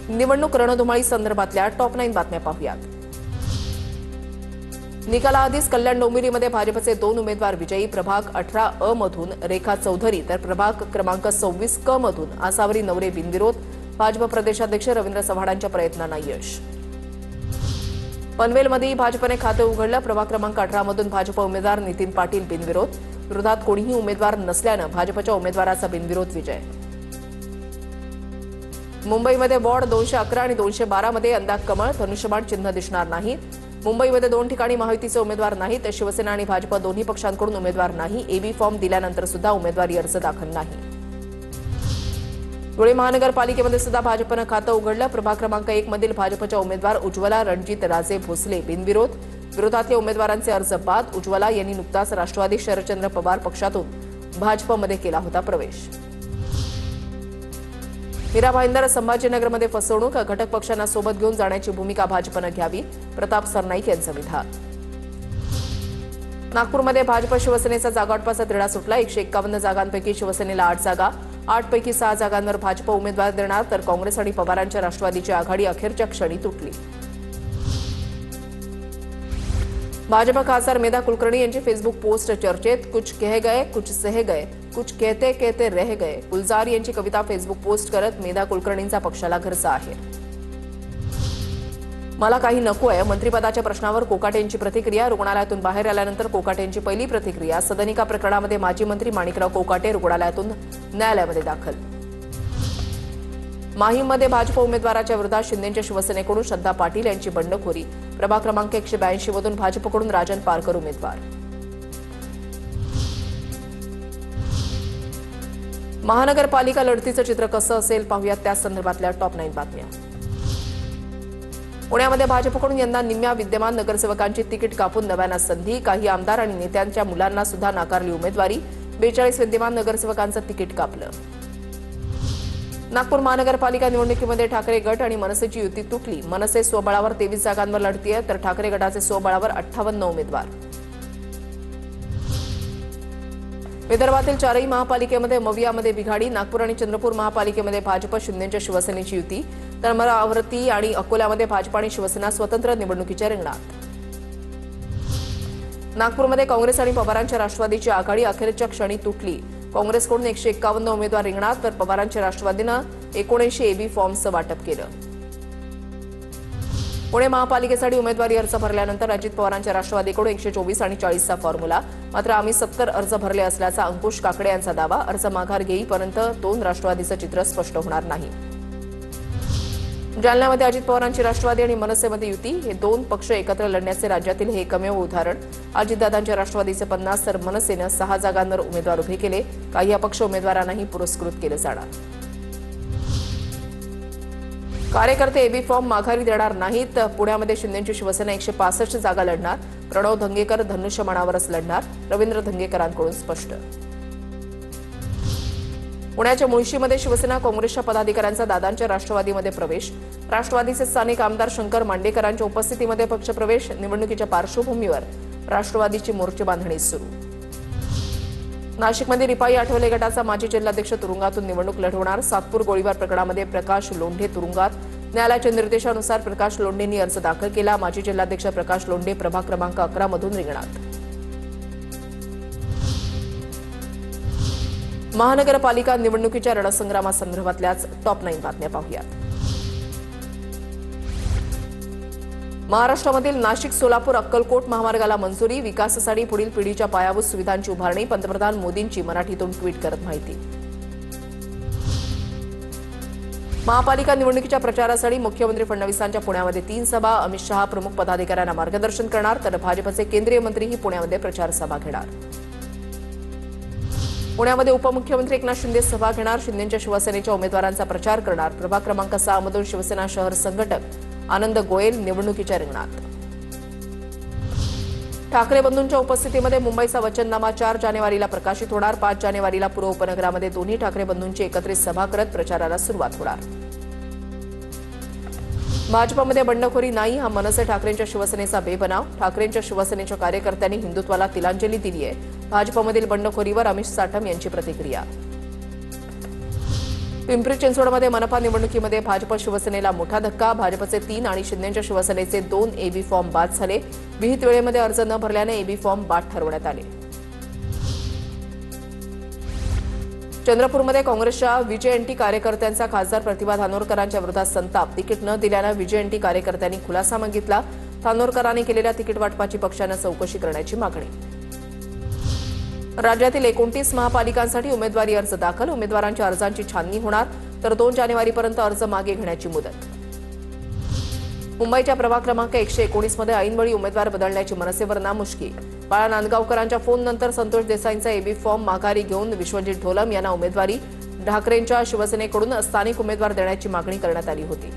निवडणूक रणधुमाळी संदर्भातल्या टॉप 9 बातम्या पाहूयात. निकालाआधीच कल्याण डोंबिवलीमध्ये भाजपचे 2 उमेदवार विजयी. प्रभाग 18 मधून रेखा चौधरी तर प्रभाग क्रमांक 26 क मधून आसावरी नवरे बिनविरोध. भाजप प्रदेशाध्यक्ष रवींद्र चव्हाणांच्या प्रयत्नांना यश. पनवेलमध्येही भाजपने खाते उघडलं. प्रभाग क्रमांक 18 मधून भाजप उमेदवार नितीन पाटील बिनविरोध. विरोधात कोणीही उमेदवार नसल्यानं भाजपच्या उमेदवाराचा बिनविरोध विजय. मुंबईमध्ये वॉर्ड 211 आणि 212 मध्ये यंदा कमळ धनुष्यबाण चिन्ह दिसणार नाही. मुंबईमध्ये 2 ठिकाणी महायुतीचे उमेदवार नाहीत. शिवसेना आणि भाजप दोन्ही पक्षांकडून उमेदवार नाही. एबी फॉर्म दिल्यानंतर सुद्धा उमेदवारी अर्ज दाखल नाही. धुळे महानगरपालिकेमध्ये सुद्धा भाजपनं खातं उघडलं. प्रभाग क्रमांक 1 मधील भाजपच्या उमेदवार उज्ज्वला रणजित राजे भोसले बिनविरोध. विरोधातल्या उमेदवारांचे अर्ज बाद. उज्ज्वला यांनी नुकताच राष्ट्रवादी शरदचंद्र पवार पक्षातून भाजपमध्ये केला होता प्रवेश. मीरा भाईंदर संभाजीनगरमध्ये फसवणूक. घटक पक्षांना सोबत घेऊन जाण्याची भूमिका भाजपनं घ्यावी. प्रताप सरनाईक यांचं विधान. नागपूरमध्ये भाजप शिवसेनेचा जागावाटपाचा तिढा सुटला. 151 जागांपैकी शिवसेनेला 8 जागा. 8 पैकी 6 जागांवर भाजप उमेदवार देणार तर काँग्रेस आणि पवारांच्या राष्ट्रवादीची आघाडी अखेरच्या क्षणी तुटली. भाजप खासदार मेधा कुलकर्णी यांची फेसबुक पोस्ट चर्चेत. कुछ कह गए कुछ सह गए कुछ कहते कहते रह गए. गुलजार यांची कविता फेसबुक पोस्ट करत मेधा कुलकर्णींचा पक्षाला घरचा आहे. मला काही नको आहे मंत्रिपदाच्या प्रश्नावर कोकाटे यांची प्रतिक्रिया. रुग्णालयातून बाहेर आल्यानंतर कोकाटे यांची पहिली प्रतिक्रिया. सदनिका प्रकरणामध्ये माजी मंत्री माणिकराव कोकाटे रुग्णालयातून न्यायालयामध्ये दाखल. माहीममध्ये भाजप उमेदवाराच्या विरोधात शिंदेच्या शिवसेनेकडून श्रद्धा पाटील यांची बंडखोरी. प्रभाग क्रमांक 182 मधून भाजपकडून राजन पारकर उमेदवार. महानगरपालिका लढतीचं चित्र कसं असेल पाहूयात त्या संदर्भातल्या टॉप 9 बातम्या. पुण्यामध्ये भाजपकडून यंदा निम्म्या विद्यमान नगरसेवकांची तिकीट कापून नव्यानं संधी. काही आमदार आणि नेत्यांच्या मुलांना सुद्धा नाकारली उमेदवारी. 42 विद्यमान नगरसेवकांचं तिकीट कापलं. नागपूर महानगरपालिका निवडणुकीमध्ये ठाकरे गट आणि मनसेची युती तुटली. मनसे स्वबळावर 23 जागांवर लढतीये तर ठाकरे गटाचे स्वबळावर 58 उमेदवार. विदर्भातील 4ही महापालिकेमध्ये मवियामध्ये बिघाडी. नागपूर आणि चंद्रपूर महापालिकेमध्ये भाजप शिंदेच्या शिवसेनेची युती तर अमरावती आणि अकोल्यामध्ये भाजप आणि शिवसेना स्वतंत्र निवडणुकीच्या रिंगणात. नागपूरमध्ये काँग्रेस आणि पवारांच्या राष्ट्रवादीची आघाडी अखेरच्या क्षणी तुटली. काँग्रेसकडून 151 उमेदवार रिंगणात तर पवारांच्या राष्ट्रवादीनं 79 एबी फॉर्मचं वाटप केलं. पुणे महापालिकेसाठी उमेदवारी अर्ज भरल्यानंतर अजित पवारांच्या राष्ट्रवादीकडून 124 आणि 40चा फॉर्म्युला. मात्र आम्ही 70 अर्ज भरले असल्याचा अंकुश काकडे यांचा दावा. अर्ज माघार घेईपर्यंत 2 राष्ट्रवादीचं चित्र स्पष्ट होणार नाही. जालन्यामध्ये अजित पवारांची राष्ट्रवादी आणि मनसेमध्ये युती. हे 2 पक्ष एकत्र लढण्याचे राज्यातील हे एकमेव उदाहरण. अजितदादांच्या राष्ट्रवादीचे 50 तर मनसेनं 6 जागांवर उमेदवार उभे केले. काही अपक्ष उमेदवारांनाही पुरस्कृत केलं जाणार. कार्यकर्ते एबी फॉर्म माघारी देणार नाहीत. पुण्यामध्ये शिंदेची शिवसेना 165 जागा लढणार. प्रणव धंगेकर धनुष्यबाणावरच लढणार. रवींद्र धंगेकरांकडून स्पष्ट. पुण्याच्या मुळशीमध्ये शिवसेना काँग्रेसच्या पदाधिकाऱ्यांचा दादांच्या राष्ट्रवादीमध्ये प्रवेश. राष्ट्रवादीचे स्थानिक आमदार शंकर मांडेकरांच्या उपस्थितीमध्ये पक्षप्रवेश. निवडणुकीच्या पार्श्वभूमीवर राष्ट्रवादीची मोर्चेबांधणी सुरू. नाशिकमध्ये रिपाई आठवले गटाचा माजी जिल्हाध्यक्ष तुरुंगातून निवडणूक लढवणार. सातपूर गोळीबार प्रकरणामध्ये प्रकाश लोंढे तुरुंगात. न्यायालयाच्या निर्देशानुसार प्रकाश लोंढेंनी अर्ज दाखल केला. माजी जिल्हाध्यक्ष प्रकाश लोंढे प्रभाग क्रमांक 11 मधून रिंगणात. महानगरपालिका निवडणुकीच्या रणसंग्रामासंदर्भातल्याच टॉप 9 बातम्या पाहूयात. महाराष्ट्रामधील नाशिक सोलापूर अक्कलकोट महामार्गाला मंजुरी. विकासासाठी पुढील पिढीच्या पायाभूत सुविधांची उभारणी. पंतप्रधान मोदींची मराठीतून ट्विट करत माहिती. महापालिका निवडणुकीच्या प्रचारासाठी मुख्यमंत्री फडणवीसांच्या पुण्यामध्ये 3 सभा. अमित शहा प्रमुख पदाधिकाऱ्यांना मार्गदर्शन करणार तर भाजपचे केंद्रीय मंत्रीही पुण्यामध्ये प्रचार सभा घेणार. पुण्यामध्ये उपमुख्यमंत्री एकनाथ शिंदे सभा घेणार. शिंदेच्या शिवसेनेच्या उमेदवारांचा प्रचार करणार. प्रभाग क्रमांक 6 मधून शिवसेना शहर संघटक आनंद गोयल निवडणुकीच्या रिंगणात. ठाकरे बंधूंच्या उपस्थितीमध्ये मुंबईचा वचननामा 4 जानेवारीला प्रकाशित होणार. 5 जानेवारीला पूर्व उपनगरामध्ये दोन्ही ठाकरे बंधूंची एकत्रित सभा करत प्रचाराला सुरुवात होणार. भाजपमध्ये बंडखोरी नाही हा मनसे ठाकरेंच्या शिवसेनेचा बेबनाव. ठाकरेंच्या शिवसेनेच्या कार्यकर्त्यांनी हिंदुत्वाला तिलांजली दिली आहे. भाजपमधील बंडखोरीवर अमित साटम यांची प्रतिक्रिया. पिंपरी चिंचवडमध्ये मनपा निवडणुकीमध्ये भाजप शिवसेनेला मोठा धक्का. भाजपचे 3 आणि शिंदेच्या शिवसेनेचे 2 एबी फॉर्म बाद झाले. विहित वेळेमध्ये अर्ज न भरल्याने एबी फॉर्म बाद ठरवण्यात आले. चंद्रपूरमध्ये काँग्रेसच्या व्हीजेएनटी कार्यकर्त्यांचा खासदार प्रतिभा धानोरकरांच्या विरोधात संताप. तिकीट न दिल्यानं व्हीजेएनटी कार्यकर्त्यांनी खुलासा मागितला. धानोरकरांनी केलेल्या तिकीट वाटपाची पक्षानं चौकशी करण्याची मागणी. राज्यातील 29 महापालिकांसाठी उमेदवारी अर्ज दाखल. उमेदवारांच्या अर्जांची छाननी होणार, तर 2 जानेवारीपर्यंत अर्ज मागे घेण्याची मुदत. मुंबईच्या प्रभाग क्रमांक 119 मध्ये ऐनवेळी उमेदवार बदलण्याची मनसेवर नामुष्की. बाळा नांदगावकरांच्या फोननंतर संतोष देसाईंचा एबी फॉर्म माघारी घेऊन विश्वजित ढोलम यांना उमेदवारी. ठाकरेंच्या शिवसेनेकडून स्थानिक उमेदवार देण्याची मागणी करण्यात आली होती.